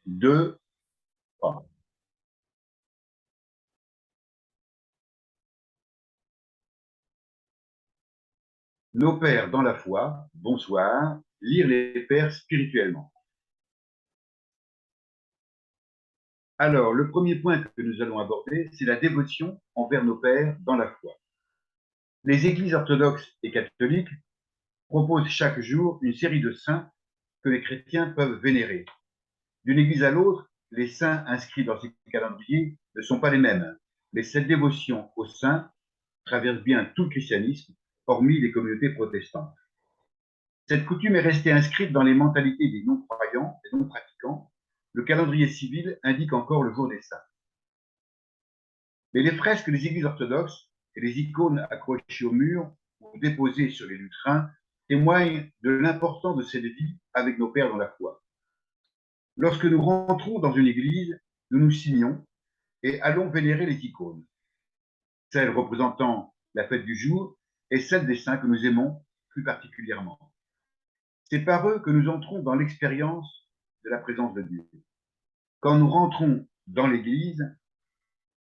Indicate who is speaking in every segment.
Speaker 1: 2, 3. Nos pères dans la foi, bonsoir, lire les pères spirituellement. Alors, le premier point que nous allons aborder, c'est la dévotion envers nos pères dans la foi. Les églises orthodoxes et catholiques proposent chaque jour une série de saints que les chrétiens peuvent vénérer. D'une église à l'autre, les saints inscrits dans ces calendriers ne sont pas les mêmes, mais cette dévotion aux saints traverse bien tout le christianisme, hormis les communautés protestantes. Cette coutume est restée inscrite dans les mentalités des non-croyants, des non-pratiquants. Le calendrier civil indique encore le jour des saints. Mais les fresques des églises orthodoxes et les icônes accrochées au mur ou déposées sur les lutrins témoignent de l'importance de cette vie avec nos pères dans la foi. Lorsque nous rentrons dans une église, nous nous signons et allons vénérer les icônes, celles représentant la fête du jour et celles des saints que nous aimons plus particulièrement. C'est par eux que nous entrons dans l'expérience de la présence de Dieu. Quand nous rentrons dans l'église,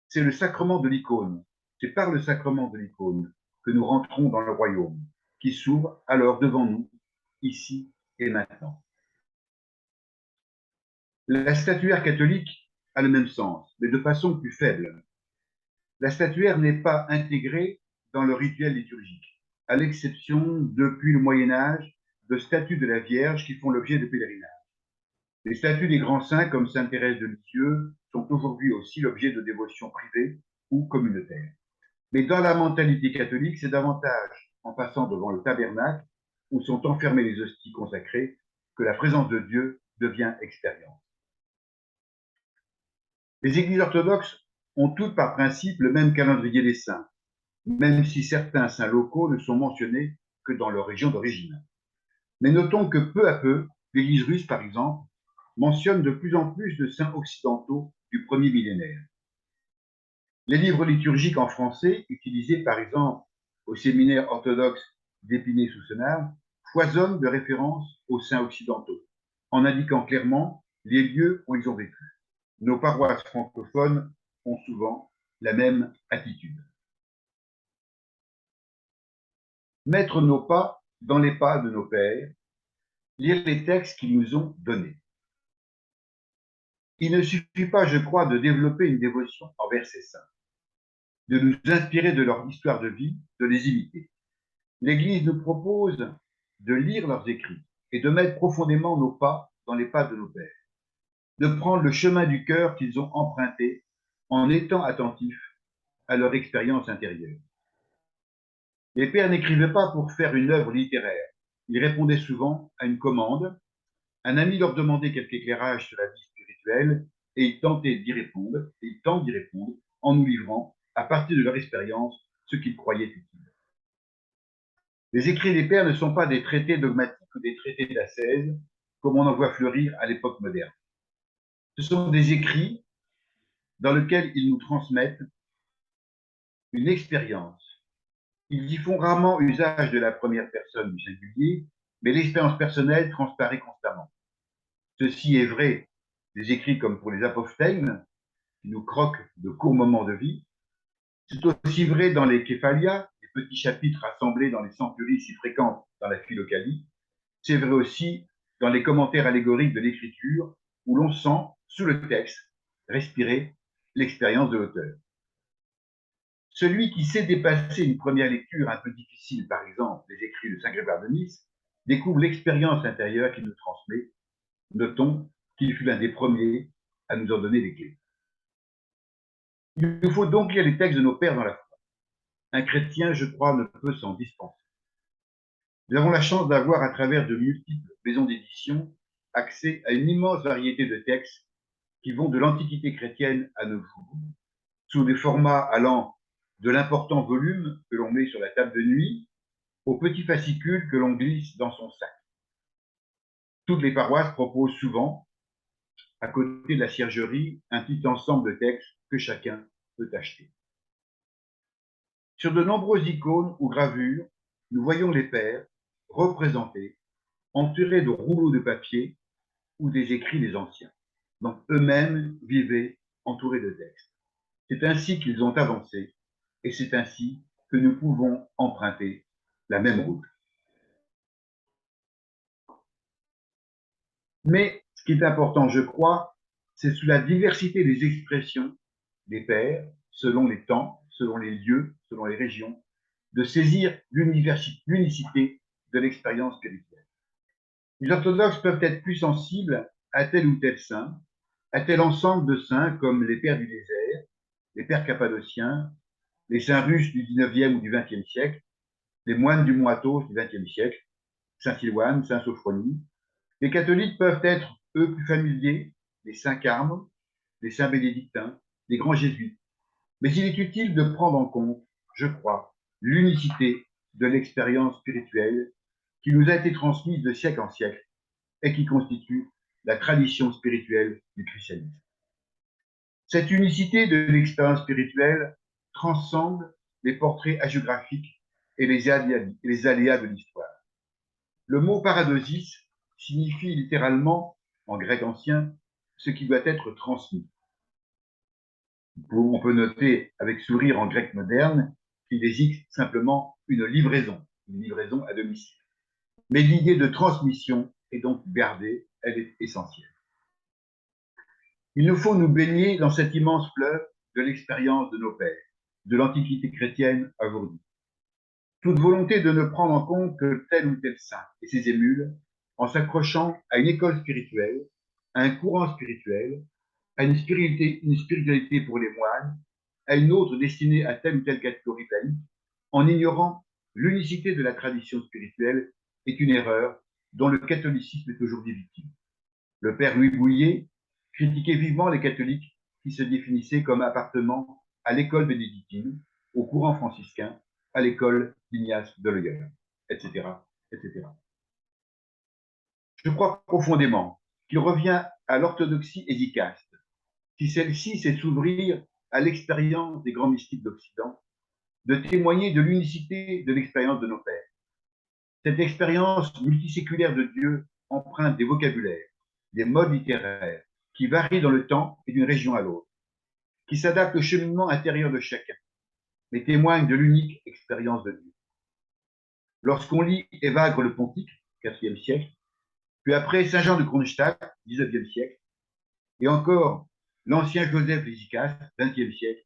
Speaker 1: c'est le sacrement de l'icône. C'est par le sacrement de l'icône que nous rentrons dans le royaume, qui s'ouvre alors devant nous, ici et maintenant. La statuaire catholique a le même sens, mais de façon plus faible. La statuaire n'est pas intégrée dans le rituel liturgique, à l'exception, depuis le Moyen-Âge, de statues de la Vierge qui font l'objet de pèlerinage. Les statues des grands saints, comme sainte Thérèse de Lisieux, sont aujourd'hui aussi l'objet de dévotions privées ou communautaires. Mais dans la mentalité catholique, c'est davantage en passant devant le tabernacle, où sont enfermées les hosties consacrées, que la présence de Dieu devient expérience. Les églises orthodoxes ont toutes par principe le même calendrier des saints, même si certains saints locaux ne sont mentionnés que dans leur région d'origine. Mais notons que peu à peu, l'Église russe, par exemple, mentionne de plus en plus de saints occidentaux du premier millénaire. Les livres liturgiques en français, utilisés par exemple au séminaire orthodoxe d'Épinay-sous-Senart, foisonnent de références aux saints occidentaux, en indiquant clairement les lieux où ils ont vécu. Nos paroisses francophones ont souvent la même attitude. Mettre nos pas dans les pas de nos pères, lire les textes qu'ils nous ont donnés. Il ne suffit pas, je crois, de développer une dévotion envers ces saints, de nous inspirer de leur histoire de vie, de les imiter. L'Église nous propose de lire leurs écrits et de mettre profondément nos pas dans les pas de nos pères, de prendre le chemin du cœur qu'ils ont emprunté en étant attentifs à leur expérience intérieure. Les pères n'écrivaient pas pour faire une œuvre littéraire, ils répondaient souvent à une commande. Un ami leur demandait quelque éclairage sur la vie spirituelle et ils tentent d'y répondre en nous livrant, à partir de leur expérience, ce qu'ils croyaient utile. Les écrits des pères ne sont pas des traités dogmatiques ou des traités d'ascèse, comme on en voit fleurir à l'époque moderne. Ce sont des écrits dans lesquels ils nous transmettent une expérience. Ils y font rarement usage de la première personne du singulier, mais l'expérience personnelle transparaît constamment. Ceci est vrai des écrits comme pour les apophthegmes, qui nous croquent de courts moments de vie. C'est aussi vrai dans les Kephalia, les petits chapitres rassemblés dans les centuries si fréquentes dans la Philokalie. C'est vrai aussi dans les commentaires allégoriques de l'écriture, où l'on sent, sous le texte, respirer l'expérience de l'auteur. Celui qui sait dépasser une première lecture un peu difficile, par exemple les écrits de Saint Grégoire de Nice, découvre l'expérience intérieure qu'il nous transmet. Notons qu'il fut l'un des premiers à nous en donner les clés. Il nous faut donc lire les textes de nos pères dans la foi. Un chrétien, je crois, ne peut s'en dispenser. Nous avons la chance d'avoir, à travers de multiples maisons d'édition, accès à une immense variété de textes qui vont de l'Antiquité chrétienne à nos jours, sous des formats allant de l'important volume que l'on met sur la table de nuit aux petits fascicules que l'on glisse dans son sac. Toutes les paroisses proposent souvent, à côté de la ciergerie, un petit ensemble de textes que chacun peut acheter. Sur de nombreuses icônes ou gravures, nous voyons les pères représentés, entourés de rouleaux de papier ou des écrits des anciens. dont eux-mêmes vivaient entourés de textes. C'est ainsi qu'ils ont avancé, et c'est ainsi que nous pouvons emprunter la même route. Mais ce qui est important, je crois, c'est sous la diversité des expressions des pères, selon les temps, selon les lieux, selon les régions, de saisir l'unicité de l'expérience spirituelle. Les orthodoxes peuvent être plus sensibles à tel ou tel saint, à tel ensemble de saints comme les pères du désert, les pères cappadociens, les saints russes du 19e ou du 20e siècle, les moines du mont Athos du 20e siècle, saint Silouane, saint Sophronie. Les catholiques peuvent être, eux, plus familiers des saints Carmes, des saints bénédictins, des grands jésuites. Mais il est utile de prendre en compte, je crois, l'unicité de l'expérience spirituelle qui nous a été transmise de siècle en siècle et qui constitue la tradition spirituelle du christianisme. Cette unicité de l'expérience spirituelle transcende les portraits hagiographiques et les aléas de l'histoire. Le mot paradosis signifie littéralement, en grec ancien, ce qui doit être transmis. On peut noter avec sourire en grec moderne qu'il désigne simplement une livraison à domicile. Mais l'idée de transmission est donc gardée, elle est essentielle. Il nous faut nous baigner dans cet immense fleuve de l'expérience de nos pères, de l'Antiquité chrétienne à aujourd'hui. Toute volonté de ne prendre en compte que tel ou tel saint et ses émules, en s'accrochant à une école spirituelle, à un courant spirituel, à une spiritualité pour les moines, à une autre destinée à telle ou telle catégorie laïque, en ignorant l'unicité de la tradition spirituelle, est une erreur dont le catholicisme est aujourd'hui victime. Le père Louis Bouillet critiquait vivement les catholiques qui se définissaient comme appartenant à l'école bénédictine, au courant franciscain, à l'école d'Ignace de Loyola, etc., etc. Je crois profondément qu'il revient à l'orthodoxie hésicaste, si celle-ci sait s'ouvrir à l'expérience des grands mystiques d'Occident, de témoigner de l'unicité de l'expérience de nos pères. Cette expérience multiséculaire de Dieu emprunte des vocabulaires, des modes littéraires, qui varient dans le temps et d'une région à l'autre, qui s'adaptent au cheminement intérieur de chacun, mais témoignent de l'unique expérience de Dieu. Lorsqu'on lit Évagre le Pontique, IVe siècle, puis après Saint Jean de Kronstadt, XIXe siècle, et encore l'ancien Joseph Lésicaste, XXe siècle,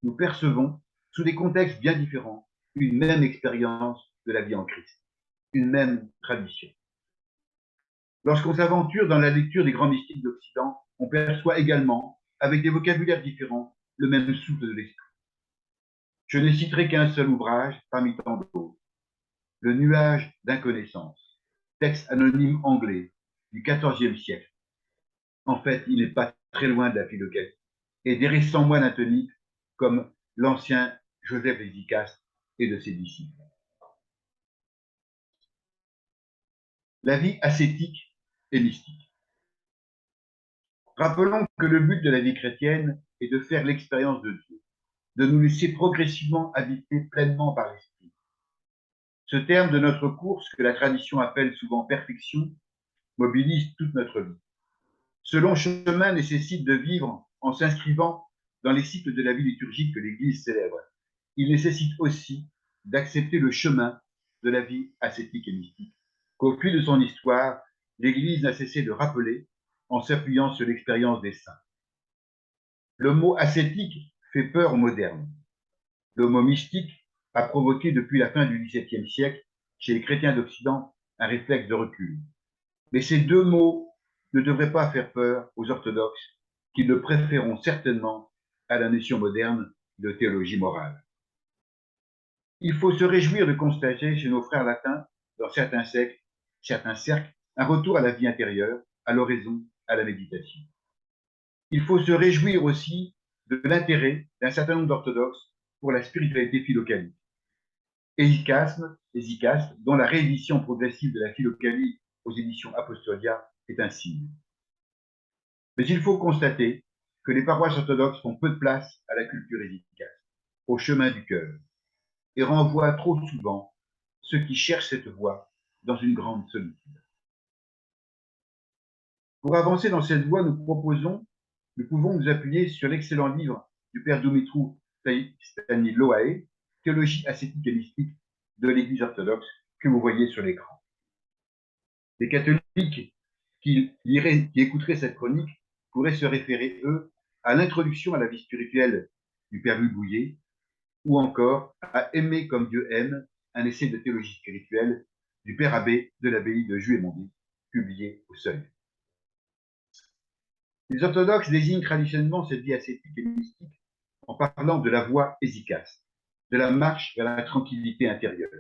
Speaker 1: nous percevons, sous des contextes bien différents, une même expérience de la vie en Christ, une même tradition. Lorsqu'on s'aventure dans la lecture des grands mystiques d'Occident, on perçoit également, avec des vocabulaires différents, le même souffle de l'esprit. Je ne citerai qu'un seul ouvrage parmi tant d'autres, Le nuage d'inconnaissance, texte anonyme anglais du XIVe siècle. En fait, il n'est pas très loin de la philosophie et des récents moines atoniques comme l'ancien Joseph Lésicaste et de ses disciples. La vie ascétique et mystique. Rappelons que le but de la vie chrétienne est de faire l'expérience de Dieu, de nous laisser progressivement habiter pleinement par l'Esprit. Ce terme de notre course, que la tradition appelle souvent perfection, mobilise toute notre vie. Ce long chemin nécessite de vivre en s'inscrivant dans les cycles de la vie liturgique que l'Église célèbre. Il nécessite aussi d'accepter le chemin de la vie ascétique et mystique, qu'au fil de son histoire, l'Église n'a cessé de rappeler en s'appuyant sur l'expérience des saints. Le mot ascétique fait peur aux modernes. Le mot mystique a provoqué depuis la fin du XVIIe siècle chez les chrétiens d'Occident un réflexe de recul. Mais ces deux mots ne devraient pas faire peur aux orthodoxes qui le préféreront certainement à la notion moderne de théologie morale. Il faut se réjouir de constater chez nos frères latins, dans certains cercles, un retour à la vie intérieure, à l'oraison, à la méditation. Il faut se réjouir aussi de l'intérêt d'un certain nombre d'orthodoxes pour la spiritualité philocalique. Hésicaste, dont la réédition progressive de la philocalie aux éditions Apostolia est un signe. Mais il faut constater que les paroisses orthodoxes font peu de place à la culture hésicaste, au chemin du cœur, et renvoient trop souvent ceux qui cherchent cette voie dans une grande solitude. Pour avancer dans cette voie, nous pouvons nous appuyer sur l'excellent livre du père Dumitru Staniloae, Théologie ascétique et mystique de l'Église orthodoxe, que vous voyez sur l'écran. Les catholiques qui écouteraient cette chronique pourraient se référer, eux, à l'introduction à la vie spirituelle du père Louis Bouillet, ou encore à Aimer comme Dieu aime, un essai de théologie spirituelle du père abbé de l'abbaye de Juémondy, publié au Seuil. Les orthodoxes désignent traditionnellement cette vie ascétique et mystique en parlant de la voie hésychaste, de la marche vers la tranquillité intérieure.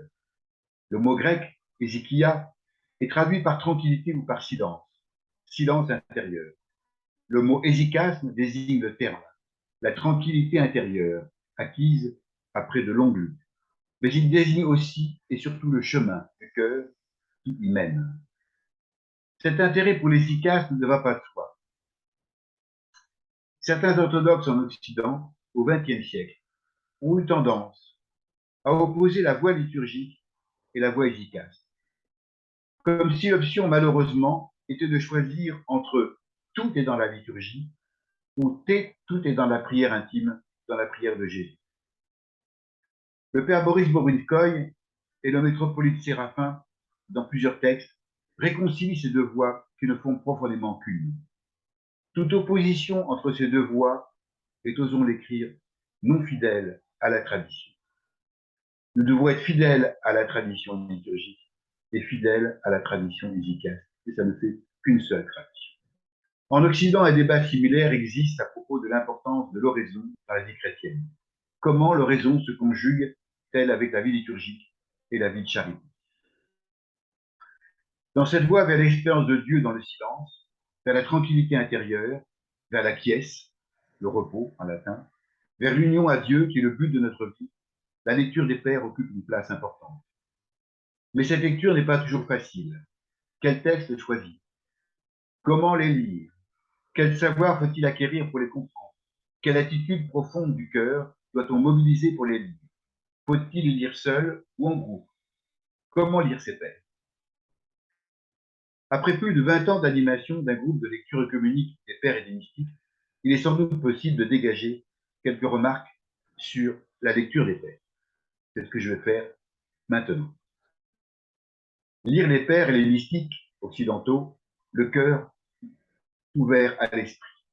Speaker 1: Le mot grec, hésychia, est traduit par tranquillité ou par silence, silence intérieur. Le mot hésychasme désigne le terme, la tranquillité intérieure, acquise après de longues luttes. Mais il désigne aussi et surtout le chemin du cœur qui y mène. Cet intérêt pour l'hésychasme ne va pas de soi. Certains orthodoxes en Occident, au XXe siècle, ont eu tendance à opposer la voie liturgique et la voie hésychaste, comme si l'option, malheureusement, était de choisir entre tout est dans la liturgie ou tout est dans la prière intime, dans la prière de Jésus. Le père Boris Borinskoï et le métropolite Séraphin, dans plusieurs textes, réconcilient ces deux voies qui ne font profondément qu'une. Toute opposition entre ces deux voies est, osons l'écrire, non fidèle à la tradition. Nous devons être fidèles à la tradition liturgique et fidèles à la tradition hésychaste. Et ça ne fait qu'une seule tradition. En Occident, un débat similaire existe à propos de l'importance de l'oraison dans la vie chrétienne. Comment l'oraison se conjugue-t-elle avec la vie liturgique et la vie de charité? Dans cette voie vers l'expérience de Dieu dans le silence, vers la tranquillité intérieure, vers la quies, le repos en latin, vers l'union à Dieu qui est le but de notre vie, la lecture des pères occupe une place importante. Mais cette lecture n'est pas toujours facile. Quel texte choisir? Comment les lire? Quel savoir faut-il acquérir pour les comprendre? Quelle attitude profonde du cœur doit-on mobiliser pour les lire? Faut-il les lire seul ou en groupe? Comment lire ces pères? Après plus de 20 ans d'animation d'un groupe de lecture œcuménique des pères et des mystiques, il est sans doute possible de dégager quelques remarques sur la lecture des pères. C'est ce que je vais faire maintenant. Lire les pères et les mystiques occidentaux, le cœur ouvert à l'esprit.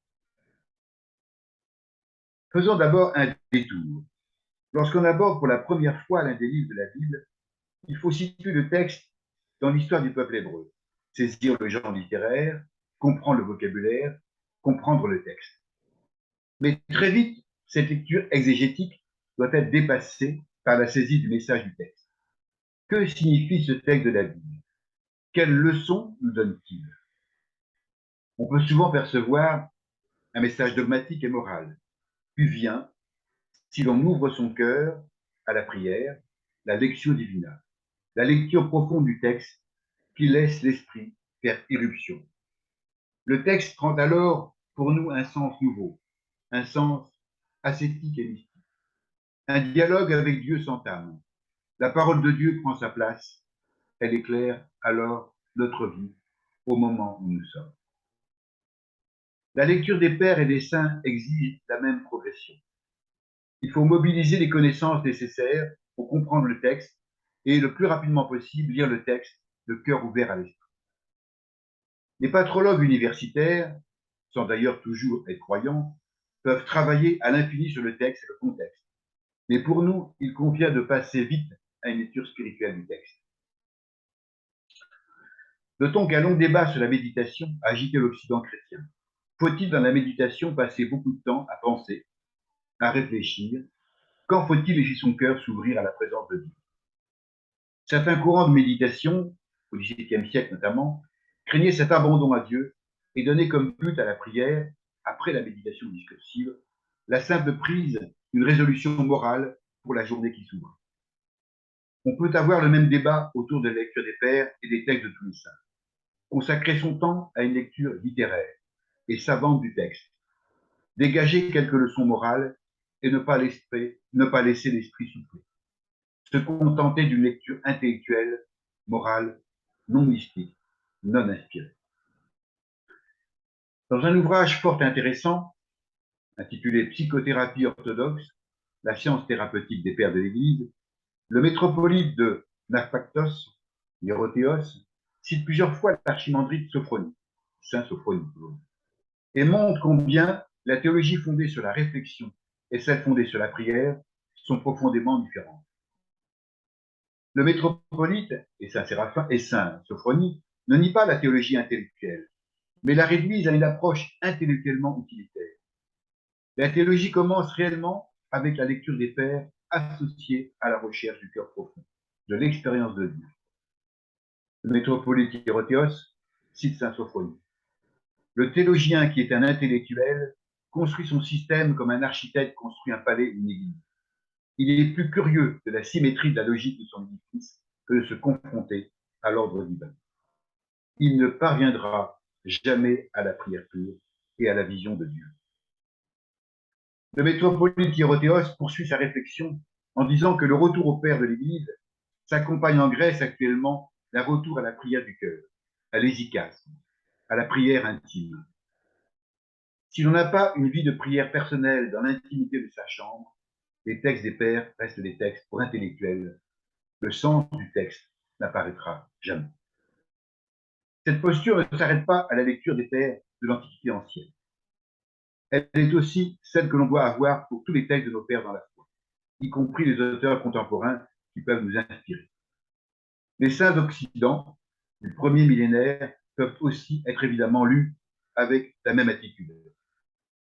Speaker 1: Faisons d'abord un détour. Lorsqu'on aborde pour la première fois l'un des livres de la Bible, il faut situer le texte dans l'histoire du peuple hébreu, saisir le genre littéraire, comprendre le vocabulaire, comprendre le texte. Mais très vite, cette lecture exégétique doit être dépassée par la saisie du message du texte. Que signifie ce texte de la Bible? Quelles leçons nous donne-t-il? On peut souvent percevoir un message dogmatique et moral, puis vient, si l'on ouvre son cœur à la prière, la lectio divina, la lecture profonde du texte qui laisse l'esprit faire irruption. Le texte prend alors pour nous un sens nouveau, un sens ascétique et mystique. Un dialogue avec Dieu s'entame. La parole de Dieu prend sa place. Elle éclaire alors notre vie au moment où nous sommes. La lecture des pères et des saints exige la même progression. Il faut mobiliser les connaissances nécessaires pour comprendre le texte et le plus rapidement possible lire le texte, le cœur ouvert à l'esprit. Les patrologues universitaires, sans d'ailleurs toujours être croyants, peuvent travailler à l'infini sur le texte et le contexte. Mais pour nous, il convient de passer vite à une lecture spirituelle du texte. Notons qu'un long débat sur la méditation a agité l'Occident chrétien. Faut-il dans la méditation passer beaucoup de temps à penser, à réfléchir? Quand faut-il laisser son cœur s'ouvrir à la présence de Dieu? Certains courants de méditation, au XVIIIe siècle notamment, craignaient cet abandon à Dieu et donnaient comme but à la prière, après la méditation discursive, la simple prise d'une résolution morale pour la journée qui s'ouvre. On peut avoir le même débat autour de la lecture des pères et des textes de tous les saints. Consacrer son temps à une lecture littéraire et savante du texte, dégager quelques leçons morales et ne pas laisser l'esprit souffler. Se contenter d'une lecture intellectuelle, morale, non mystique, non inspirée. Dans un ouvrage fort intéressant, intitulé Psychothérapie orthodoxe, la science thérapeutique des pères de l'Église, le métropolite de Naphaktos, Hierotéos, cite plusieurs fois l'archimandrite Sophronie, Saint Sophronie, et montre combien la théologie fondée sur la réflexion et celle fondée sur la prière sont profondément différentes. Le métropolite et Saint Séraphin et Saint Sophronie ne nient pas la théologie intellectuelle, mais la réduisent à une approche intellectuellement utilitaire. La théologie commence réellement avec la lecture des pères associée à la recherche du cœur profond, de l'expérience de Dieu. Le métropolite Hierotéos cite Saint Sophronie. Le théologien qui est un intellectuel construit son système comme un architecte construit un palais ou une église. Il est plus curieux de la symétrie de la logique de son édifice que de se confronter à l'ordre divin. Il ne parviendra jamais à la prière pure et à la vision de Dieu. Le métropolite Hierotéos poursuit sa réflexion en disant que le retour au Père de l'Église s'accompagne en Grèce actuellement d'un retour à la prière du cœur, à l'hésychasme, à la prière intime. Si l'on n'a pas une vie de prière personnelle dans l'intimité de sa chambre, les textes des pères restent des textes pour intellectuels. Le sens du texte n'apparaîtra jamais. Cette posture ne s'arrête pas à la lecture des pères de l'Antiquité ancienne. Elle est aussi celle que l'on doit avoir pour tous les textes de nos pères dans la foi, y compris les auteurs contemporains qui peuvent nous inspirer. Les saints d'Occident du premier millénaire peuvent aussi être évidemment lus avec la même attitude.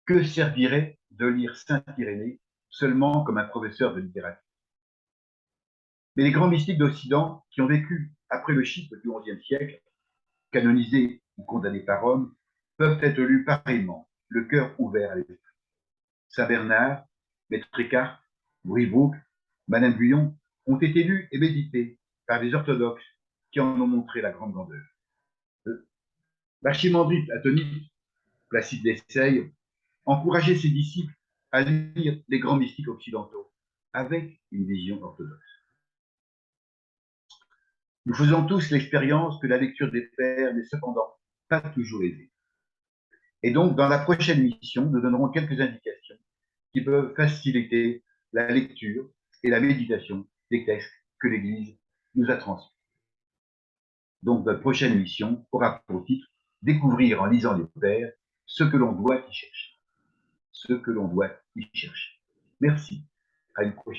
Speaker 1: Que servirait de lire Saint Irénée seulement comme un professeur de littérature? Mais les grands mystiques d'Occident qui ont vécu après le schisme du XIe siècle, canonisés ou condamnés par Rome, peuvent être lus pareillement, le cœur ouvert à l'esprit. Saint Bernard, Maître Eckhart, Bruyvaux, Madame Guyon ont été lus et médités par des orthodoxes qui en ont montré la grande grandeur. L'archimandrite atonique, Placide d'Essaye, encourageait ses disciples à lire les grands mystiques occidentaux avec une vision orthodoxe. Nous faisons tous l'expérience que la lecture des pères n'est cependant pas toujours aisée. Et donc, dans la prochaine mission, nous donnerons quelques indications qui peuvent faciliter la lecture et la méditation des textes que l'Église nous a transmis. Donc, notre prochaine mission aura pour titre « Découvrir en lisant les pères ce que l'on doit y chercher ». Ce que l'on doit y chercher. Merci. À une prochaine.